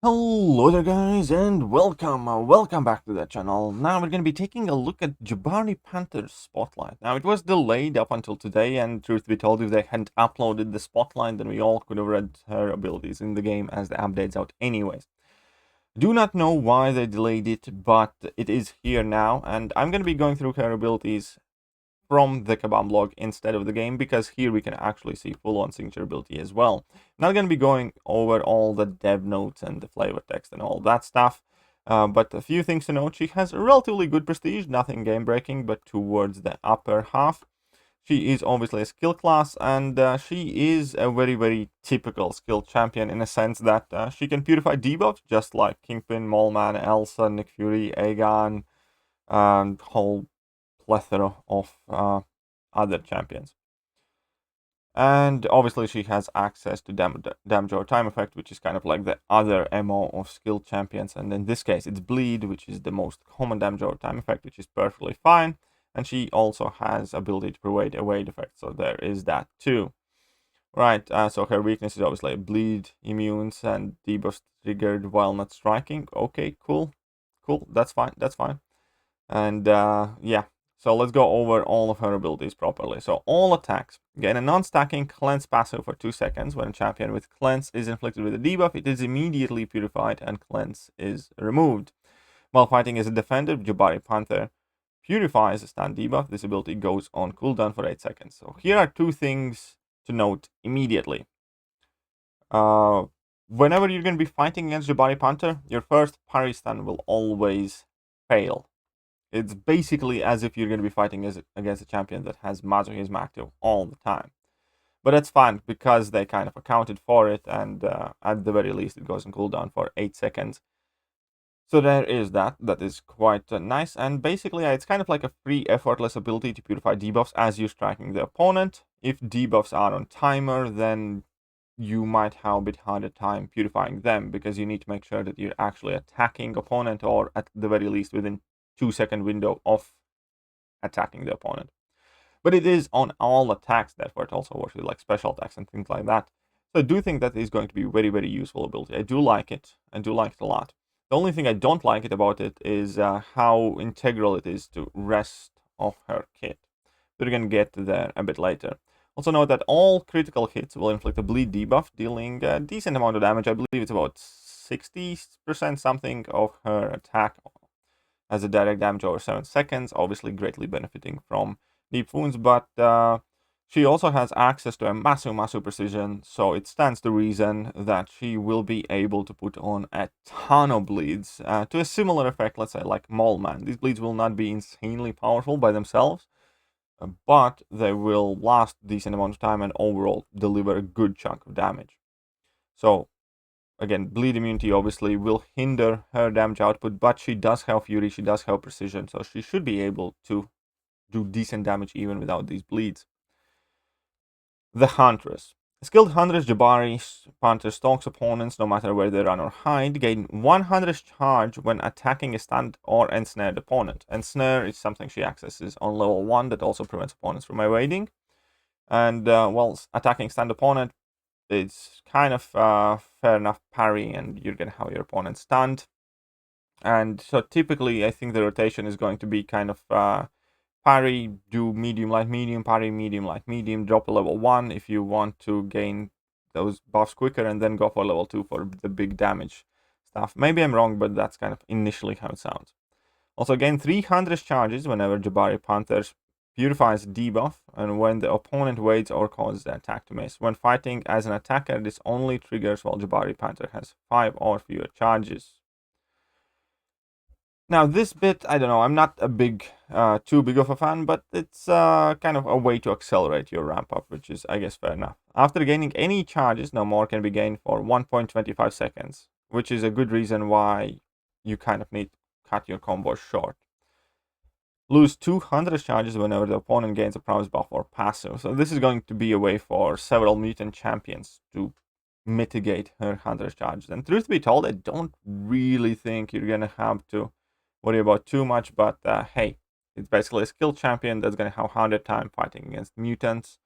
Hello there guys and welcome back to the channel. Now we're going to be taking a look at Jabari Panther's Spotlight. Now it was delayed up until today, and truth be told, if they hadn't uploaded the Spotlight, then we all could have read her abilities in the game as the update's out anyways. Do not know why they delayed it, but it is here now, and I'm going to be going through her abilities from the Kabam log instead of the game, because here we can actually see full-on signature ability as well. Not going to be going over all the dev notes and the flavor text and all that stuff, but a few things to note. She has a relatively good prestige, nothing game-breaking, but towards the upper half. She is obviously a skill class, and she is a very typical skill champion in a sense that she can purify debuffs just like Kingpin, Mallman, Elsa, Nick Fury, Aegon, and whole plethora of other champions. And obviously she has access to damage over time effect, which is kind of like the other MO of skilled champions, and in this case it's bleed, which is the most common damage over time effect, which is perfectly fine. And she also has ability to provide evade effect, so there is that too. Right, so her weakness is obviously bleed, immunes, and debuffs triggered while not striking. Okay, cool, that's fine. And yeah, so let's go over all of her abilities properly. So all attacks gain a non-stacking cleanse passive for 2 seconds. When a champion with cleanse is inflicted with a debuff, it is immediately purified and cleanse is removed. While fighting as a defender, Jabari Panther purifies a stun debuff. This ability goes on cooldown for 8 seconds. So here are two things to note immediately. Whenever you're going to be fighting against Jabari Panther, your first parry stun will always fail. It's basically as if you're going to be fighting against a champion that has Masochism active all the time. But that's fine, because they kind of accounted for it, and at the very least it goes on cooldown for 8 seconds. So there is that. That is quite nice, and basically it's kind of like a free, effortless ability to purify debuffs as you're striking the opponent. If debuffs are on timer, then you might have a bit harder time purifying them, because you need to make sure that you're actually attacking opponent, or at the very least within 2-second window of attacking the opponent. But it is on all attacks, therefore it also works with like special attacks and things like that. So I do think that is going to be very useful ability. I do like it. I do like it a lot. The only thing I don't like about it is how integral it is to rest of her kit. We're going to get there a bit later. Also note that all critical hits will inflict a bleed debuff, dealing a decent amount of damage. I believe it's about 60% something of her attack as a direct damage over 7 seconds, obviously greatly benefiting from deep wounds, but she also has access to a massive precision, so it stands to reason that she will be able to put on a ton of bleeds to a similar effect, let's say like Mallman. These bleeds will not be insanely powerful by themselves, but they will last a decent amount of time and overall deliver a good chunk of damage. So again, bleed immunity obviously will hinder her damage output, but she does have fury, she does have precision, so she should be able to do decent damage even without these bleeds. The Huntress. Skilled Huntress Jabari Panther stalks opponents no matter where they run or hide, gain 100 charge when attacking a stunned or ensnared opponent. Ensnare is something she accesses on level 1 that also prevents opponents from evading. And while attacking stunned opponent, it's kind of fair enough parry, and you're gonna have your opponent stunned. And so typically I think the rotation is going to be kind of parry, do medium, light, medium, parry, medium, light, medium, drop a level 1 if you want to gain those buffs quicker, and then go for level 2 for the big damage stuff. Maybe I'm wrong, but that's kind of initially how it sounds. Also gain 300 charges whenever Jabari Panther purifies debuff, and when the opponent waits or causes the attack to miss. When fighting as an attacker, this only triggers while Jabari Panther has 5 or fewer charges. Now this bit, I don't know, I'm not a too big of a fan, but it's kind of a way to accelerate your ramp up, which is, I guess, fair enough. After gaining any charges, no more can be gained for 1.25 seconds, which is a good reason why you kind of need to cut your combos short. Lose 200 charges whenever the opponent gains a promise buff or passive. So this is going to be a way for several mutant champions to mitigate her 100 charges. And truth be told, I don't really think you're gonna have to worry about too much, but hey, it's basically a skilled champion that's gonna have 100 time fighting against mutants.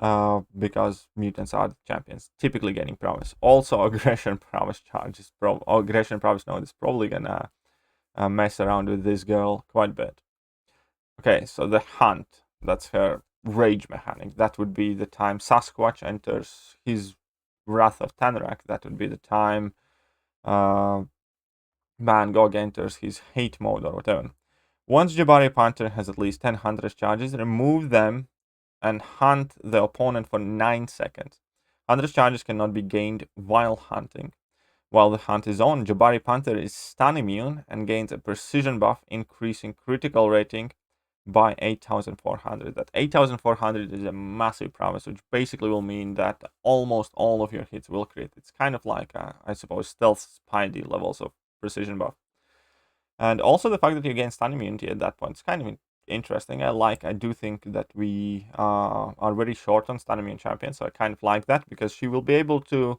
because mutants are the champions, typically getting prowess. Also, aggression prowess charges. Aggression prowess node is probably gonna mess around with this girl quite a bit. Okay, so the hunt, that's her rage mechanic. That would be the time Sasquatch enters his Wrath of Tanarak. That would be the time Van Gogh enters his hate mode or whatever. Once Jabari Panther has at least 10 Huntress charges, remove them and hunt the opponent for 9 seconds. Huntress charges cannot be gained while hunting. While the hunt is on, Jabari Panther is stun immune and gains a precision buff, increasing critical rating by 8,400. That 8,400 is a massive promise, which basically will mean that almost all of your hits will crit. It's kind of like, I suppose, stealth Spidey levels of precision buff. And also the fact that you gain stun immunity at that point is kind of interesting. I do think that we are very short on stun immune champions, so I kind of like that because she will be able to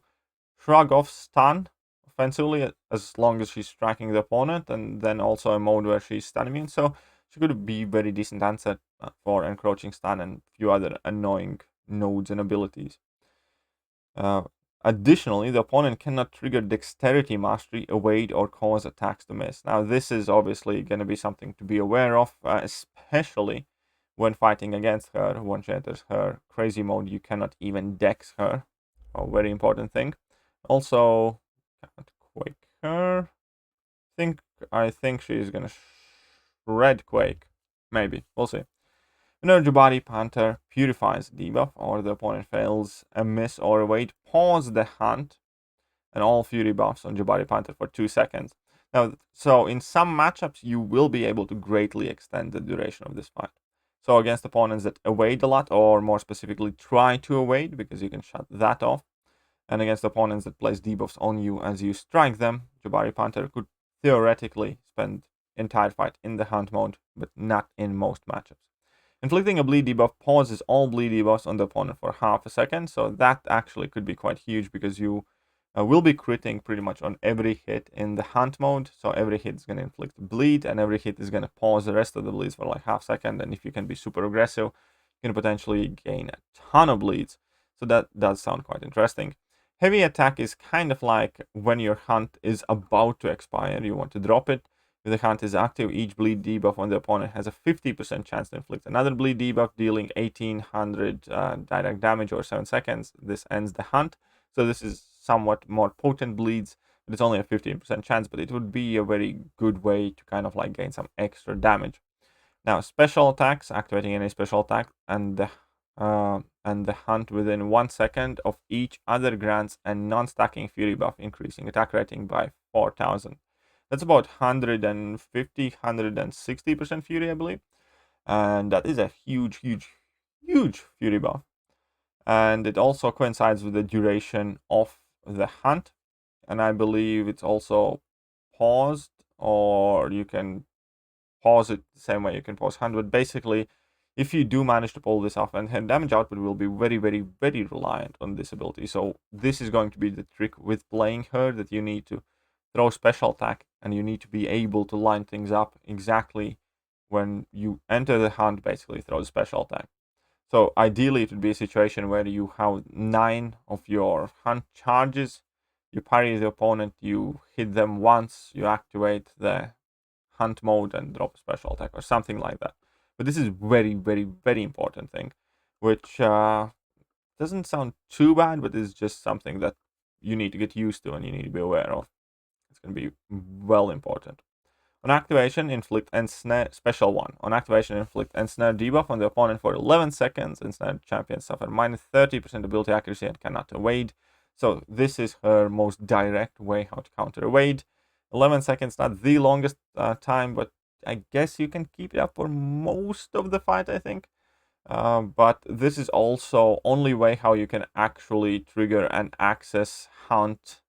shrug off stun offensively as long as she's striking the opponent, and then also a mode where she's stun immune. So she could be very decent answer for encroaching stun and a few other annoying nodes and abilities. Additionally, the opponent cannot trigger dexterity mastery, evade, or cause attacks to miss. Now, this is obviously going to be something to be aware of, especially when fighting against her. When she enters her crazy mode, you cannot even dex her. A very important thing. Also, can't quake her. I think she's going to shred quake. Maybe. We'll see. When Jabari Panther purifies debuff or the opponent fails a miss or evade, pause the hunt and all fury buffs on Jabari Panther for 2 seconds. Now, so in some matchups, you will be able to greatly extend the duration of this fight. So against opponents that evade a lot, or more specifically try to evade, because you can shut that off, and against opponents that place debuffs on you as you strike them, Jabari Panther could theoretically spend entire fight in the hunt mode, but not in most matchups. Inflicting a bleed debuff pauses all bleed debuffs on the opponent for half a second, so that actually could be quite huge because you will be critting pretty much on every hit in the hunt mode. So every hit is going to inflict bleed, and every hit is going to pause the rest of the bleeds for like half second. And if you can be super aggressive, you can potentially gain a ton of bleeds. So that does sound quite interesting. Heavy attack is kind of like when your hunt is about to expire, you want to drop it. If the hunt is active, each bleed debuff on the opponent has a 50% chance to inflict another bleed debuff, dealing 1800 direct damage over 7 seconds. This ends the hunt. So this is somewhat more potent bleeds, but it's only a 15% chance, but it would be a very good way to kind of like gain some extra damage. Now, special attacks, activating any special attack, and the hunt within 1 second of each other grants a non-stacking fury buff, increasing attack rating by 4,000. That's about 150, 160% fury, I believe. And that is a huge, huge, huge fury buff. And it also coincides with the duration of the hunt. And I believe it's also paused, or you can pause it the same way you can pause hunt. But basically, if you do manage to pull this off, and her damage output will be very, very, very reliant on this ability. So this is going to be the trick with playing her, that you need to throw special attack, and you need to be able to line things up exactly when you enter the hunt, basically throw the special attack. So ideally, it would be a situation where you have 9 of your hunt charges, you parry the opponent, you hit them once, you activate the hunt mode and drop a special attack or something like that. But this is very, very, very important thing, which doesn't sound too bad, but is just something that you need to get used to and you need to be aware of. It's going to be well important. On activation, inflict ensnare, special one. On activation, inflict ensnare debuff on the opponent for 11 seconds. Ensnared champions suffer minus 30% ability accuracy and cannot evade. So this is her most direct way how to counter evade. 11 seconds, not the longest time, but I guess you can keep it up for most of the fight, I think. But this is also only way how you can actually trigger and access hunt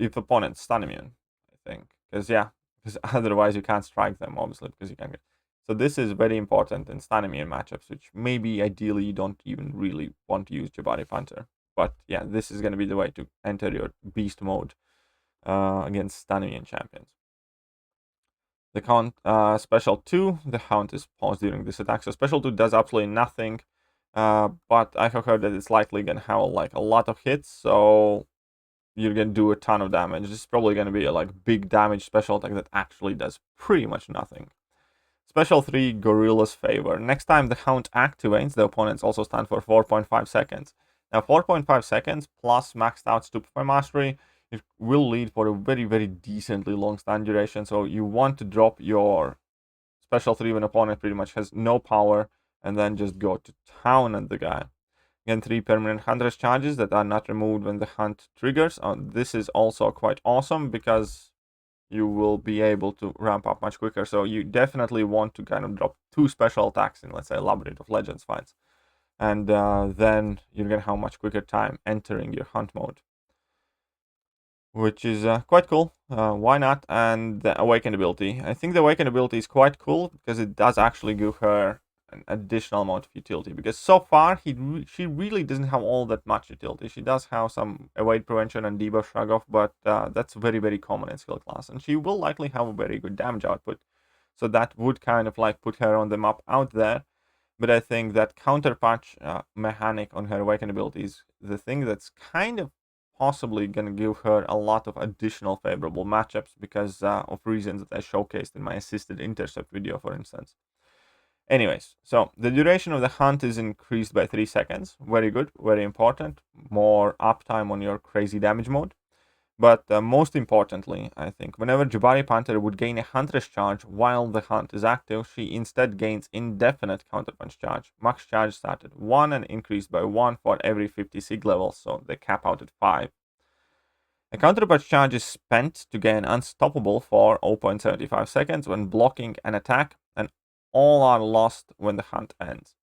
if opponent's stun immune, I think. Because otherwise you can't strike them, obviously, because you can't get. So this is very important in stun immune matchups, which maybe ideally you don't even really want to use Jabari Panther. But yeah, this is going to be the way to enter your beast mode against stun immune champions. The count special 2, the Hound is paused during this attack. So special 2 does absolutely nothing. But I have heard that it's likely gonna have like a lot of hits, so you're gonna do a ton of damage. This is probably gonna be a like big damage special attack that actually does pretty much nothing. Special 3, Gorilla's Favor. Next time the Hound activates, the opponents also stand for 4.5 seconds. Now 4.5 seconds plus maxed out Stupefy Mastery, it will lead for a very, very decently long stand duration. So you want to drop your special 3 when opponent pretty much has no power, and then just go to town at the guy. Again, 3 permanent Hunter's charges that are not removed when the hunt triggers. This is also quite awesome because you will be able to ramp up much quicker. So you definitely want to kind of drop 2 special attacks in, let's say, Labyrinth of Legends fights. And then you're going to have much quicker time entering your hunt mode, which is quite cool. Why not? And the Awakened ability. I think the Awakened ability is quite cool because it does actually give her an additional amount of utility. Because so far, she really doesn't have all that much utility. She does have some evade prevention and debuff shrug off, but that's very, very common in skill class. And she will likely have a very good damage output. So that would kind of like put her on the map out there. But I think that counterpunch mechanic on her Awakened ability is the thing that's kind of possibly going to give her a lot of additional favorable matchups because of reasons that I showcased in my assisted intercept video, for instance. Anyways, so the duration of the hunt is increased by 3 seconds. Very good, very important. More uptime on your crazy damage mode. But most importantly, I think, whenever Jabari Panther would gain a Huntress charge while the hunt is active, she instead gains indefinite counterpunch charge. Max charge started 1 and increased by 1 for every 50 sig levels, so they cap out at 5. A counterpunch charge is spent to gain Unstoppable for 0.75 seconds when blocking an attack, and all are lost when the hunt ends.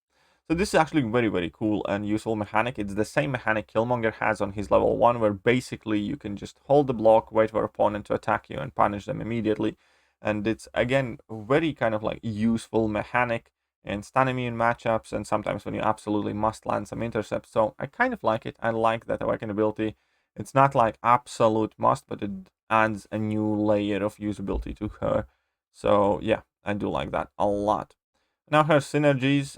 So this is actually very, very cool and useful mechanic. It's the same mechanic Killmonger has on his level 1, where basically you can just hold the block, wait for opponent to attack you and punish them immediately. And it's, again, very kind of like useful mechanic in stun immune matchups and sometimes when you absolutely must land some intercepts. So I kind of like it. I like that Awakened ability. It's not like absolute must, but it adds a new layer of usability to her. So yeah, I do like that a lot. Now her synergies,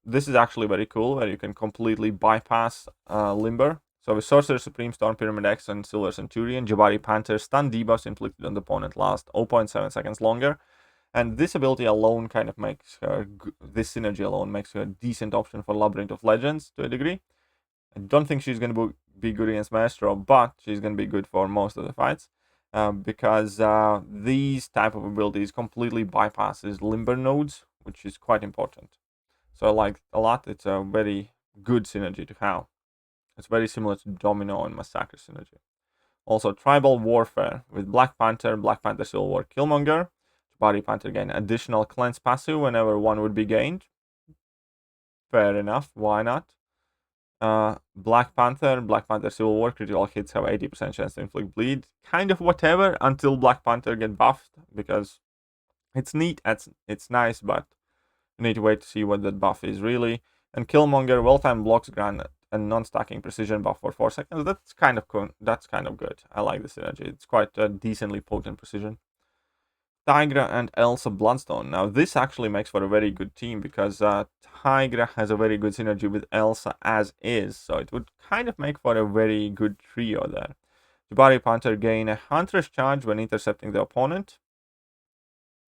this is actually very cool, where you can completely bypass Limber. So with Sorcerer Supreme, Storm Pyramid X, and Silver Centurion, Jabari Panther stun debuffs inflicted on the opponent last 0.7 seconds longer. And this ability alone kind of makes her, this synergy alone makes her a decent option for Labyrinth of Legends to a degree. I don't think she's going to be good against Maestro, but she's going to be good for most of the fights. Because these type of abilities completely bypasses Limber nodes, which is quite important. So I like a lot. It's a very good synergy to have. It's very similar to Domino and Massacre synergy. Also, Tribal Warfare with Black Panther Civil War Killmonger. Body Panther gain additional cleanse passive whenever one would be gained. Fair enough, why not? Black Panther Civil War critical hits have 80% chance to inflict bleed. Kind of whatever until Black Panther get buffed, because it's neat, it's nice, but you need to wait to see what that buff is really. And Killmonger, well-timed blocks grant a non-stacking precision buff for 4 seconds. That's kind of cool. That's kind of good. I like the synergy. It's quite a decently potent precision. Tigra and Elsa Bloodstone. Now this actually makes for a very good team because Tigra has a very good synergy with Elsa as is, so it would kind of make for a very good trio there. Jabari Panther gain a Huntress charge when intercepting the opponent.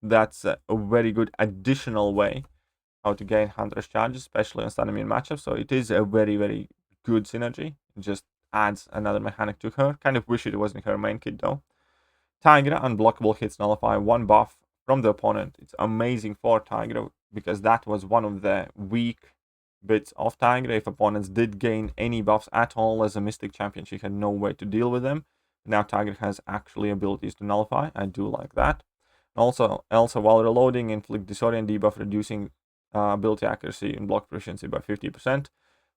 That's a very good additional way how to gain Huntress charges, especially on stun immune matchups. So it is a very, very good synergy. It just adds another mechanic to her. Kind of wish it wasn't her main kit though. Tigra, unblockable hits nullify 1 buff from the opponent. It's amazing for Tigra because that was one of the weak bits of Tigra. If opponents did gain any buffs at all as a Mystic Champion, she had no way to deal with them. Now Tigra has actually abilities to nullify. I do like that. Also, Elsa, while reloading, inflict Disorient debuff, reducing ability accuracy and block proficiency by 50%.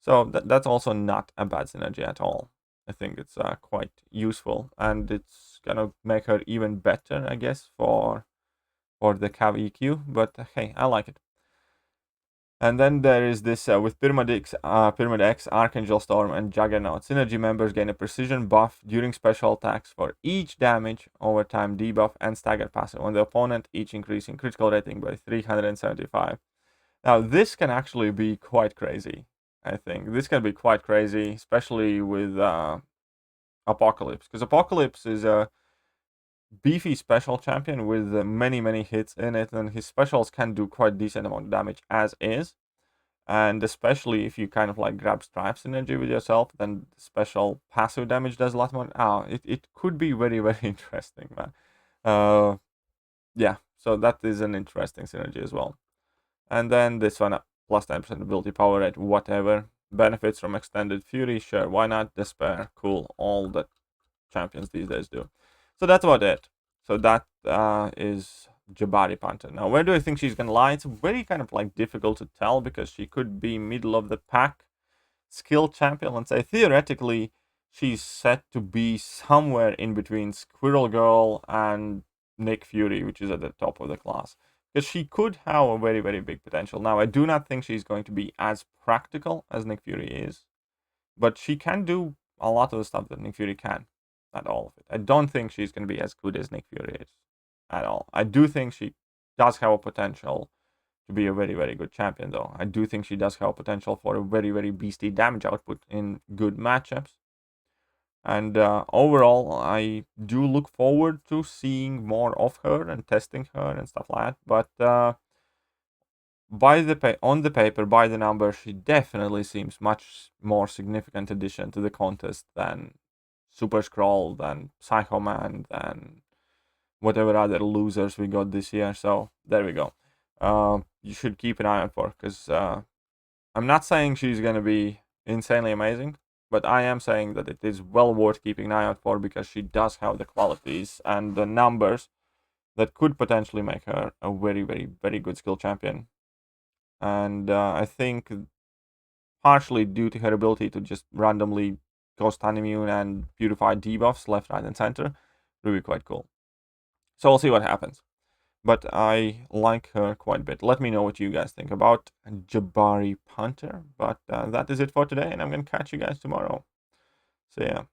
So that's also not a bad synergy at all. I think it's quite useful, and it's gonna make her even better, I guess, for the Cav EQ. But hey, I like it. And then there is this with Pyramid X, Archangel Storm, and Juggernaut. Synergy members gain a precision buff during special attacks for each damage, overtime debuff, and stagger passive on the opponent, each increasing critical rating by 375. Now, this can actually be quite crazy, I think. This can be quite crazy, especially with Apocalypse, because Apocalypse is a beefy special champion with many hits in it, and his specials can do quite decent amount of damage as is. And especially if you kind of like grab Strife Synergy with yourself, then special passive damage does a lot more. It could be very interesting, man. Yeah, so that is an interesting synergy as well. And then this one, plus 10% ability power rate, whatever. Benefits from extended fury, sure, why not? Despair, cool. All that champions these days do. So that's about it. So that is Jabari Panther. Now, where do I think she's gonna lie? It's very kind of like difficult to tell because she could be middle of the pack skill champion. Let's say theoretically, she's set to be somewhere in between Squirrel Girl and Nick Fury, which is at the top of the class. Because she could have a very big potential. Now, I do not think she's going to be as practical as Nick Fury is, but she can do a lot of the stuff that Nick Fury can. Not all of it. I don't think she's going to be as good as Nick Fury is at all. I do think she does have a potential to be a very good champion, though. I do think she does have a potential for a very beastly damage output in good matchups. And overall, I do look forward to seeing more of her and testing her and stuff like that. But on the paper, by the number, she definitely seems much more significant addition to the contest than Super Scroll, than Psycho Man, than whatever other losers we got this year. So there we go. You should keep an eye out for, because I'm not saying she's gonna be insanely amazing, but I am saying that it is well worth keeping an eye out for because she does have the qualities and the numbers that could potentially make her a very good skill champion. And I think partially due to her ability to just randomly go stun immune and beautify debuffs left, right, and center, really quite cool. So we'll see what happens. But I like her quite a bit. Let me know what you guys think about Jabari Panther. But that is it for today, and I'm going to catch you guys tomorrow. See ya.